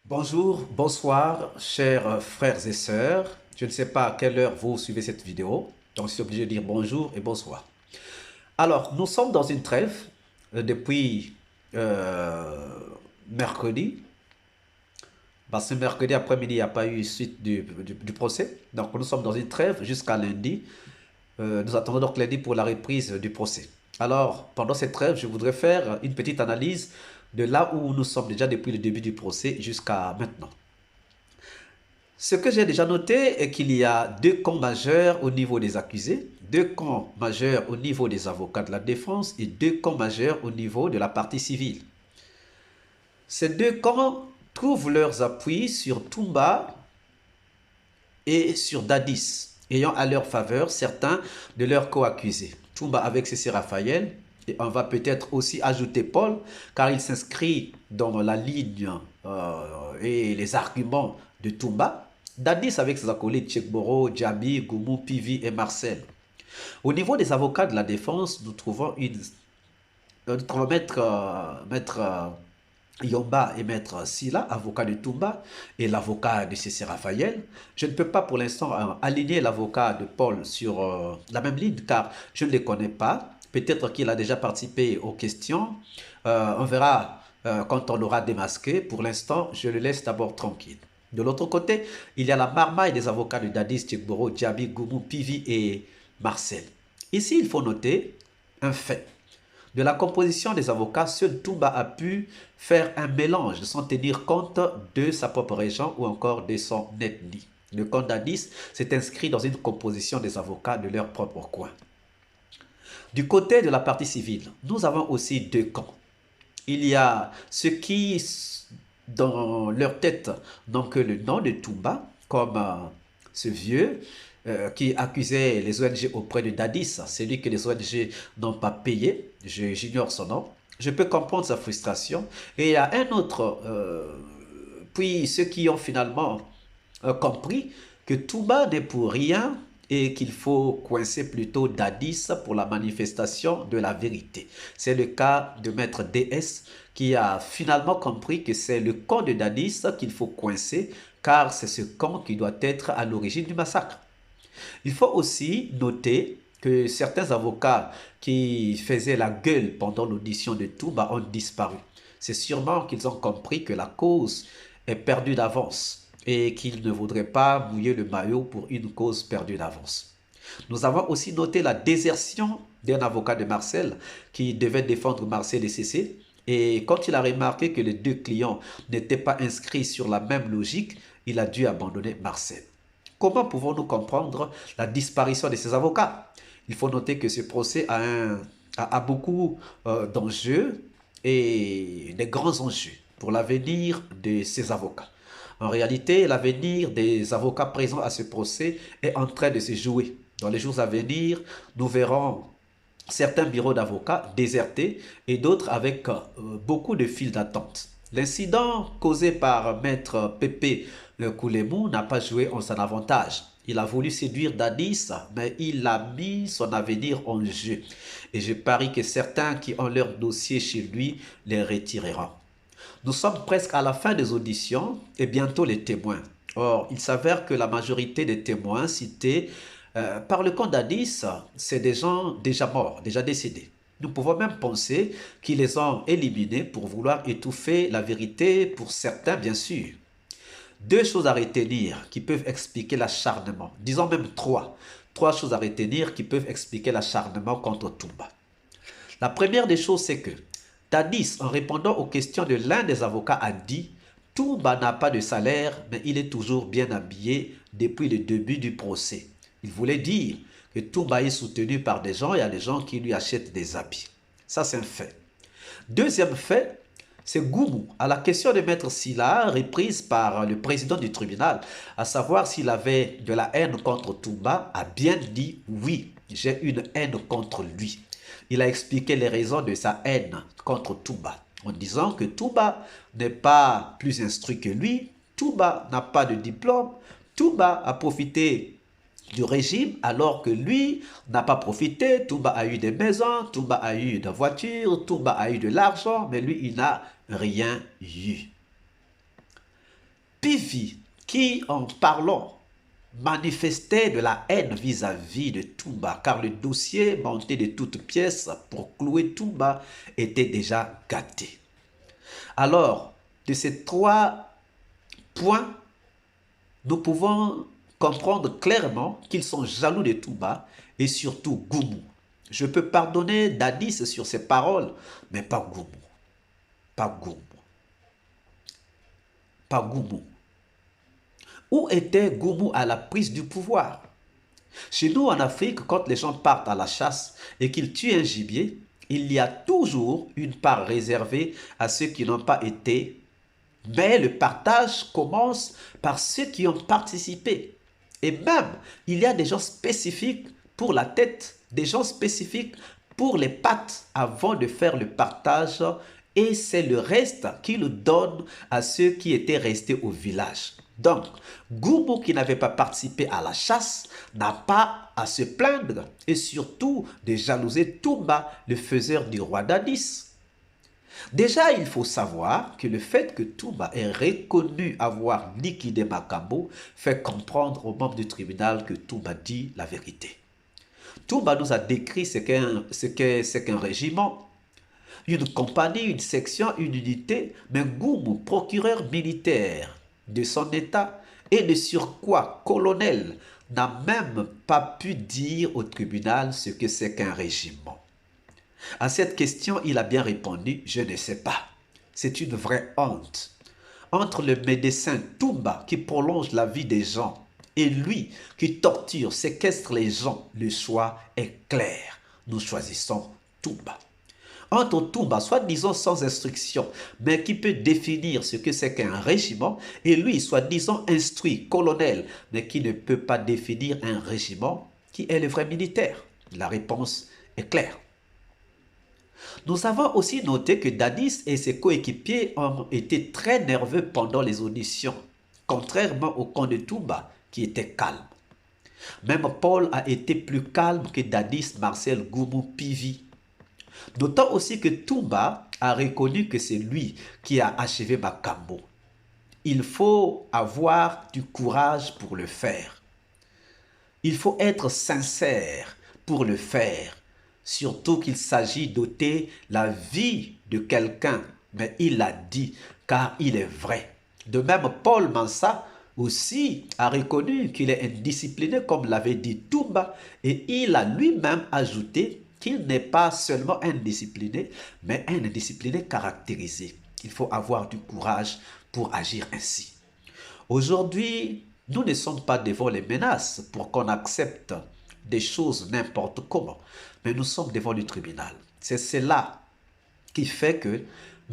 Bonjour, bonsoir, chers frères et sœurs. Je ne sais pas à quelle heure vous suivez cette vidéo, donc je suis obligé de dire bonjour et bonsoir. Alors, nous sommes dans une trêve depuis euh, mercredi. Ce mercredi après-midi, il n'y a pas eu suite du procès. Donc, nous sommes dans une trêve jusqu'à lundi. Nous attendons donc lundi pour la reprise du procès. Alors, pendant cette trêve, je voudrais faire une petite analyse de là où nous sommes déjà depuis le début du procès jusqu'à maintenant. Ce que j'ai déjà noté est qu'il y a deux camps majeurs au niveau des accusés, deux camps majeurs au niveau des avocats de la défense et deux camps majeurs au niveau de la partie civile. Ces deux camps trouvent leurs appuis sur Toumba et sur Dadis, ayant à leur faveur certains de leurs co-accusés. Toumba avec Cécile Raphaël, et on va peut-être aussi ajouter Paul, car il s'inscrit dans la ligne et les arguments de Toumba. Dadis avec ses acolytes Tchekboro, Djabi, Goumou, Pivi et Marcel. Au niveau des avocats de la défense, nous trouvons maître Yomba et maître Silla, avocat de Toumba, et l'avocat de Cécile Raphaël. Je ne peux pas pour l'instant aligner l'avocat de Paul sur la même ligne car je ne les connais pas. Peut-être qu'il a déjà participé aux questions. On verra quand on l'aura démasqué. Pour l'instant, je le laisse d'abord tranquille. De l'autre côté, il y a la marmaille des avocats de Dadis, Tchekboro, Djabi, Goumou, Pivi et Marcel. Ici, il faut noter un fait. De la composition des avocats, seul Toumba a pu faire un mélange sans tenir compte de sa propre région ou encore de son ethnie. Le camp d'Addis s'est inscrit dans une composition des avocats de leur propre coin. Du côté de la partie civile, nous avons aussi deux camps. Il y a ceux qui, dans leur tête, n'ont que le nom de Toumba, comme ce vieux qui accusait les ONG auprès de Dadis, celui que les ONG n'ont pas payé, j'ignore son nom. Je peux comprendre sa frustration. Et il y a un autre, puis ceux qui ont finalement compris que Toumba n'est pour rien et qu'il faut coincer plutôt Dadis pour la manifestation de la vérité. C'est le cas de Maître DS qui a finalement compris que c'est le camp de Dadis qu'il faut coincer car c'est ce camp qui doit être à l'origine du massacre. Il faut aussi noter que certains avocats qui faisaient la gueule pendant l'audition de Toumba ont disparu. C'est sûrement qu'ils ont compris que la cause est perdue d'avance et qu'ils ne voudraient pas mouiller le maillot pour une cause perdue d'avance. Nous avons aussi noté la désertion d'un avocat de Marcel qui devait défendre Marcel et Cécile. Et quand il a remarqué que les deux clients n'étaient pas inscrits sur la même logique, il a dû abandonner Marcel. Comment pouvons-nous comprendre la disparition de ces avocats? Il faut noter que ce procès a beaucoup d'enjeux et des grands enjeux pour l'avenir de ces avocats. En réalité, l'avenir des avocats présents à ce procès est en train de se jouer. Dans les jours à venir, nous verrons certains bureaux d'avocats désertés et d'autres avec beaucoup de files d'attente. L'incident causé par maître Pépé Koulemou n'a pas joué en son avantage. Il a voulu séduire Dadis, mais il a mis son avenir en jeu. Et je parie que certains qui ont leur dossier chez lui les retireront. Nous sommes presque à la fin des auditions et bientôt les témoins. Or, il s'avère que la majorité des témoins cités par le camp d'Addis, c'est des gens déjà morts, déjà décédés. Nous pouvons même penser qu'ils les ont éliminés pour vouloir étouffer la vérité pour certains, bien sûr. Deux choses à retenir qui peuvent expliquer l'acharnement. Disons même trois. Trois choses à retenir qui peuvent expliquer l'acharnement contre Toumba. La première des choses, c'est que Tadis, en répondant aux questions de l'un des avocats, a dit Toumba n'a pas de salaire, mais il est toujours bien habillé depuis le début du procès. Il voulait dire que Toumba est soutenu par des gens et il y a des gens qui lui achètent des habits. Ça, c'est un fait. Deuxième fait, c'est Goumou, à la question de Maître Silla, reprise par le président du tribunal, à savoir s'il avait de la haine contre Toumba, a bien dit oui, j'ai une haine contre lui. Il a expliqué les raisons de sa haine contre Toumba, en disant que Toumba n'est pas plus instruit que lui, Toumba n'a pas de diplôme, Toumba a profité du régime alors que lui n'a pas profité. Toumba a eu des maisons, Toumba a eu des voitures, Toumba a eu de l'argent, mais lui, il n'a rien eu. Pivi, qui en parlant manifestait de la haine vis-à-vis de Toumba, car le dossier monté de toutes pièces pour clouer Toumba était déjà gâté. Alors, de ces trois points, nous pouvons comprendre clairement qu'ils sont jaloux de Toumba et surtout Goumou. Je peux pardonner Dadis sur ses paroles, mais pas Goumou. Pas Goumou. Pas Goumou. Où était Goumou à la prise du pouvoir? Chez nous en Afrique, quand les gens partent à la chasse et qu'ils tuent un gibier, il y a toujours une part réservée à ceux qui n'ont pas été. Mais le partage commence par ceux qui ont participé. Et même, il y a des gens spécifiques pour la tête, des gens spécifiques pour les pattes avant de faire le partage. Et c'est le reste qu'il donne à ceux qui étaient restés au village. Donc, Goumou qui n'avait pas participé à la chasse n'a pas à se plaindre et surtout de jalouser Toumba, le faiseur du roi Dadis. Déjà, il faut savoir que le fait que Toumba ait reconnu avoir liquidé Makambo fait comprendre aux membres du tribunal que Toumba dit la vérité. Toumba nous a décrit ce qu'un régiment, une compagnie, une section, une unité, mais Goumou, procureur militaire de son état et de surcroît colonel, n'a même pas pu dire au tribunal ce que c'est qu'un régiment. À cette question, il a bien répondu, je ne sais pas. C'est une vraie honte. Entre le médecin Toumba qui prolonge la vie des gens et lui qui torture, séquestre les gens, le choix est clair. Nous choisissons Toumba. Entre Toumba, soi-disant sans instruction, mais qui peut définir ce que c'est qu'un régiment, et lui, soi-disant instruit, colonel, mais qui ne peut pas définir un régiment, qui est le vrai militaire? La réponse est claire. Nous avons aussi noté que Dadis et ses coéquipiers ont été très nerveux pendant les auditions, contrairement au camp de Toumba, qui était calme. Même Paul a été plus calme que Dadis, Marcel, Goumou, Pivi. Notons aussi que Toumba a reconnu que c'est lui qui a achevé Makambo. Il faut avoir du courage pour le faire. Il faut être sincère pour le faire. Surtout qu'il s'agit d'ôter la vie de quelqu'un. Mais il l'a dit, car il est vrai. De même, Paul Mansa aussi a reconnu qu'il est indiscipliné, comme l'avait dit Toumba, et il a lui-même ajouté qu'il n'est pas seulement indiscipliné, mais un indiscipliné caractérisé. Il faut avoir du courage pour agir ainsi. Aujourd'hui, nous ne sommes pas devant les menaces pour qu'on accepte des choses n'importe comment, mais nous sommes devant le tribunal. C'est cela qui fait que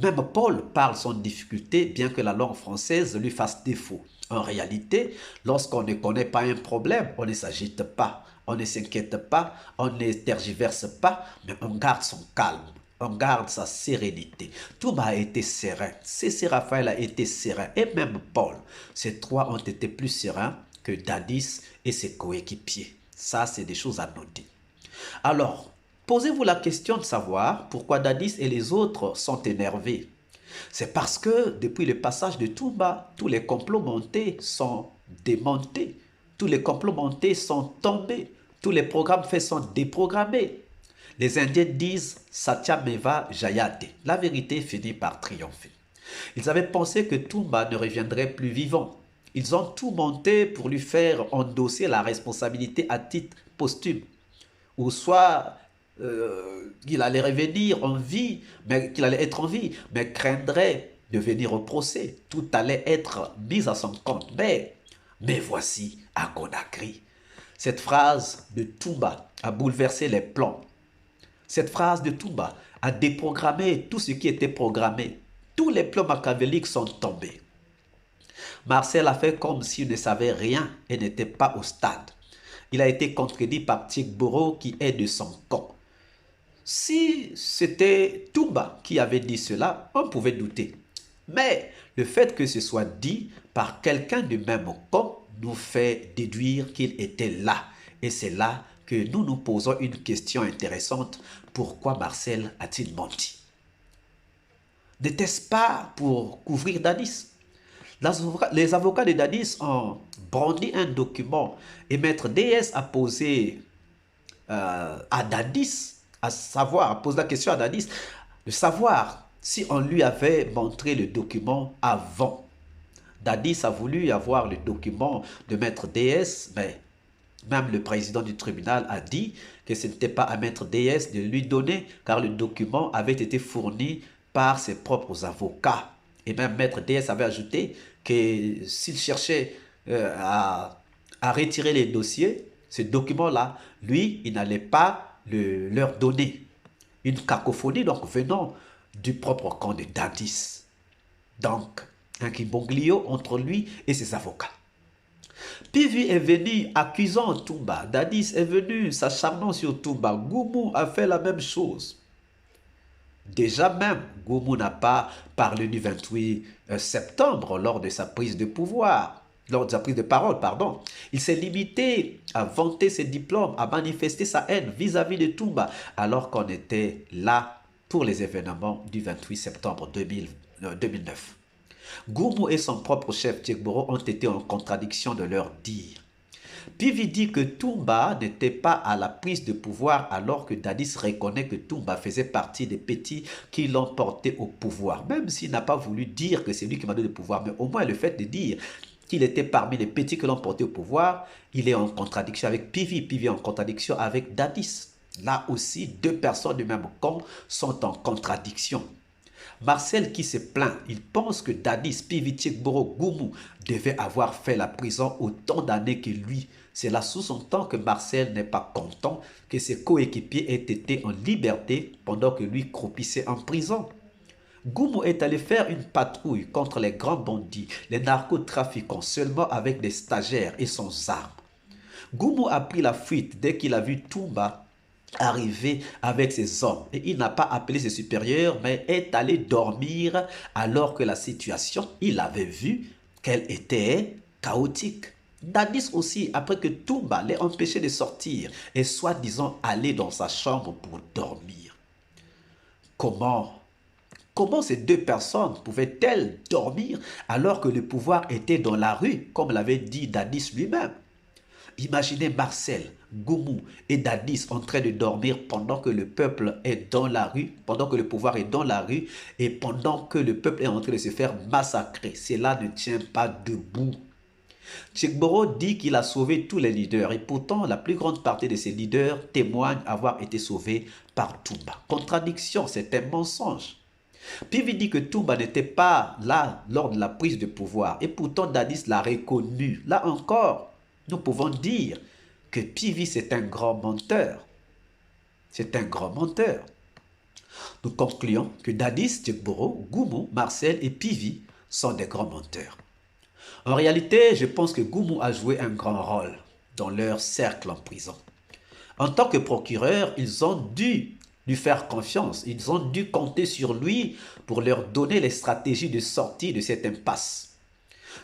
même Paul parle sans difficulté, bien que la langue française lui fasse défaut. En réalité, lorsqu'on ne connaît pas un problème, on ne s'agite pas, on ne s'inquiète pas, on ne tergiverse pas, mais on garde son calme, on garde sa sérénité. Toumba a été serein, C.C. Raphaël a été serein, et même Paul. Ces trois ont été plus sereins que Dadis et ses coéquipiers. Ça, c'est des choses à noter. Alors, posez-vous la question de savoir pourquoi Dadis et les autres sont énervés. C'est parce que depuis le passage de Toumba, tous les complots montés sont démontés, tous les complots montés sont tombés, tous les programmes faits sont déprogrammés. Les Indiens disent Satyameva Jayate. La vérité finit par triompher. Ils avaient pensé que Toumba ne reviendrait plus vivant. Ils ont tout monté pour lui faire endosser la responsabilité à titre posthume. Ou soit qu'il allait revenir en vie, mais qu'il allait être en vie, mais craindrait de venir au procès. Tout allait être mis à son compte. Mais voici à Conakry. Cette phrase de Toumba a bouleversé les plans. Cette phrase de Toumba a déprogrammé tout ce qui était programmé. Tous les plans machiavéliques sont tombés. Marcel a fait comme s'il ne savait rien et n'était pas au stade. Il a été contredit par Tchekboro qui est de son camp. Si c'était Toumba qui avait dit cela, on pouvait douter. Mais le fait que ce soit dit par quelqu'un du même camp nous fait déduire qu'il était là. Et c'est là que nous nous posons une question intéressante. Pourquoi Marcel a-t-il menti? N'était-ce pas pour couvrir Dadis? Les avocats de Dadis ont brandi un document et Maître DS a posé à Dadis, a posé la question à Dadis, de savoir si on lui avait montré le document avant. Dadis a voulu avoir le document de Maître DS, mais même le président du tribunal a dit que ce n'était pas à Maître DS de lui donner, car le document avait été fourni par ses propres avocats. Et même Maître DS avait ajouté que s'il cherchait à retirer les dossiers, ce document-là, lui, il n'allait pas leur donner. Une cacophonie, donc, venant du propre camp de Dadis. Donc, un quiboglio entre lui et ses avocats. Pivi est venu accusant Toumba. Dadis est venu s'acharnant sur Toumba. Goumou a fait la même chose. Déjà même, Goumou n'a pas parlé du 28 septembre lors de sa prise de pouvoir, lors de sa prise de parole, pardon. Il s'est limité à vanter ses diplômes, à manifester sa haine vis-à-vis de Toumba, alors qu'on était là pour les événements du 28 septembre 2009. Goumou et son propre chef Tchegboro ont été en contradiction de leur dire. Pivi dit que Toumba n'était pas à la prise de pouvoir alors que Dadis reconnaît que Toumba faisait partie des petits qui l'ont porté au pouvoir. Même s'il n'a pas voulu dire que c'est lui qui m'a donné le pouvoir, mais au moins le fait de dire qu'il était parmi les petits qui l'ont porté au pouvoir, il est en contradiction avec Pivi, Pivi est en contradiction avec Dadis. Là aussi, deux personnes du même camp sont en contradiction. Marcel qui se plaint, il pense que Dadis, Pivi, Tchegboro, Goumou devaient avoir fait la prison autant d'années que lui. Cela sous-entend que Marcel n'est pas content que ses coéquipiers aient été en liberté pendant que lui croupissait en prison. Goumou est allé faire une patrouille contre les grands bandits, les narcotrafiquants, seulement avec des stagiaires et sans armes. Goumou a pris la fuite dès qu'il a vu Toumba arriver avec ses hommes. Et il n'a pas appelé ses supérieurs, mais est allé dormir alors que la situation, il avait vu qu'elle était chaotique. Dadis aussi, après que Toumba l'ait empêché de sortir, est soi-disant allé dans sa chambre pour dormir. Comment ces deux personnes pouvaient-elles dormir alors que le pouvoir était dans la rue, comme l'avait dit Dadis lui-même? Imaginez Marcel, Goumou et Dadis en train de dormir pendant que le peuple est dans la rue, pendant que le pouvoir est dans la rue et pendant que le peuple est en train de se faire massacrer. Cela ne tient pas debout. Tchegboro dit qu'il a sauvé tous les leaders et pourtant la plus grande partie de ces leaders témoignent avoir été sauvés par Toumba. Contradiction, c'est un mensonge. Pivi dit que Toumba n'était pas là lors de la prise de pouvoir et pourtant Dadis l'a reconnu. Là encore, nous pouvons dire que Pivi c'est un grand menteur. C'est un grand menteur. Nous concluons que Dadis, Tchegboro, Goumou, Marcel et Pivi sont des grands menteurs. En réalité, je pense que Goumou a joué un grand rôle dans leur cercle en prison. En tant que procureur, ils ont dû lui faire confiance. Ils ont dû compter sur lui pour leur donner les stratégies de sortie de cette impasse.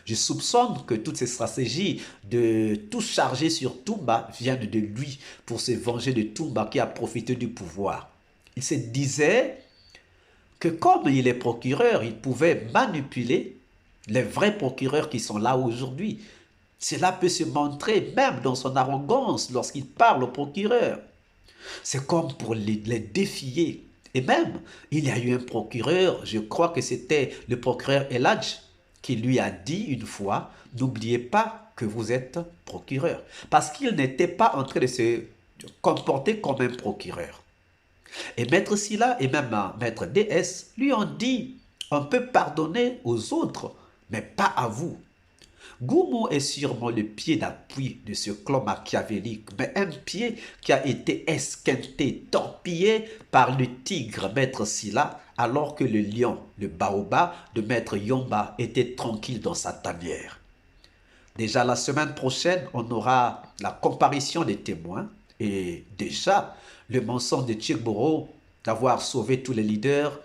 Je soupçonne que toutes ces stratégies de tout charger sur Toumba viennent de lui pour se venger de Toumba qui a profité du pouvoir. Il se disait que comme il est procureur, il pouvait manipuler les vrais procureurs qui sont là aujourd'hui. Cela peut se montrer même dans son arrogance lorsqu'il parle au procureur. C'est comme pour les défier. Et même, il y a eu un procureur, je crois que c'était le procureur Eladj, qui lui a dit une fois, n'oubliez pas que vous êtes procureur. Parce qu'il n'était pas en train de se comporter comme un procureur. Et Maître Silla et même Maître DS lui ont dit, on peut pardonner aux autres, mais pas à vous. Goumou est sûrement le pied d'appui de ce clan machiavélique, mais un pied qui a été esquinté, torpillé par le tigre Maître Silla, alors que le lion, le baobab de Maître Yomba était tranquille dans sa tanière. Déjà la semaine prochaine, on aura la comparution des témoins et déjà le mensonge de Tchegboro d'avoir sauvé tous les leaders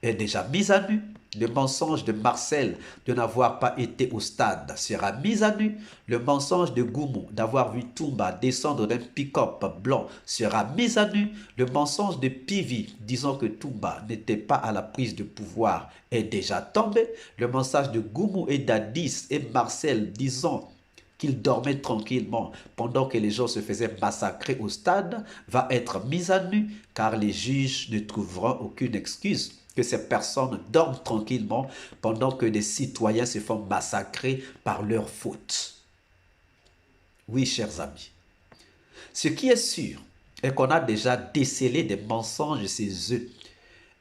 est déjà mis à nu. Le mensonge de Marcel de n'avoir pas été au stade sera mis à nu. Le mensonge de Goumou d'avoir vu Toumba descendre d'un pick-up blanc sera mis à nu. Le mensonge de Pivi disant que Toumba n'était pas à la prise de pouvoir est déjà tombé. Le mensonge de Goumou et d'Addis et Marcel disant qu'il dormait tranquillement pendant que les gens se faisaient massacrer au stade va être mis à nu car les juges ne trouveront aucune excuse que ces personnes dorment tranquillement pendant que des citoyens se font massacrer par leur faute. Oui, chers amis, ce qui est sûr est qu'on a déjà décelé des mensonges chez eux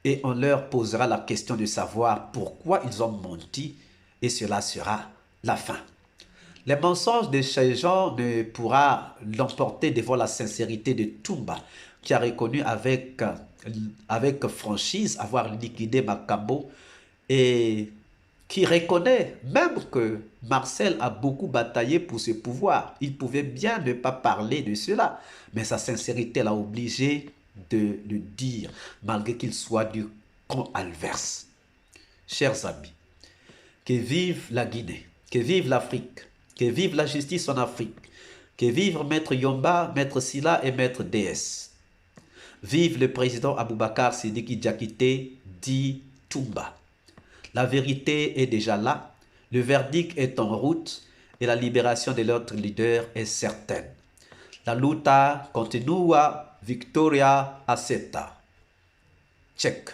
et on leur posera la question de savoir pourquoi ils ont menti et cela sera la fin. Les mensonges de ces gens ne pourra l'emporter devant la sincérité de Toumba, qui a reconnu avec franchise avoir liquidé Makambo et qui reconnaît même que Marcel a beaucoup bataillé pour ce pouvoir. Il pouvait bien ne pas parler de cela, mais sa sincérité l'a obligé de le dire, malgré qu'il soit du camp adverse. Chers amis, que vive la Guinée, que vive l'Afrique, que vive la justice en Afrique, que vive Maître Yomba, Maître Silla et Maître DS. Vive le président Aboubakar Sidiki Diakité, dit Toumba. La vérité est déjà là, le verdict est en route et la libération de notre leader est certaine. La luta continua, Victoria accetta. Check.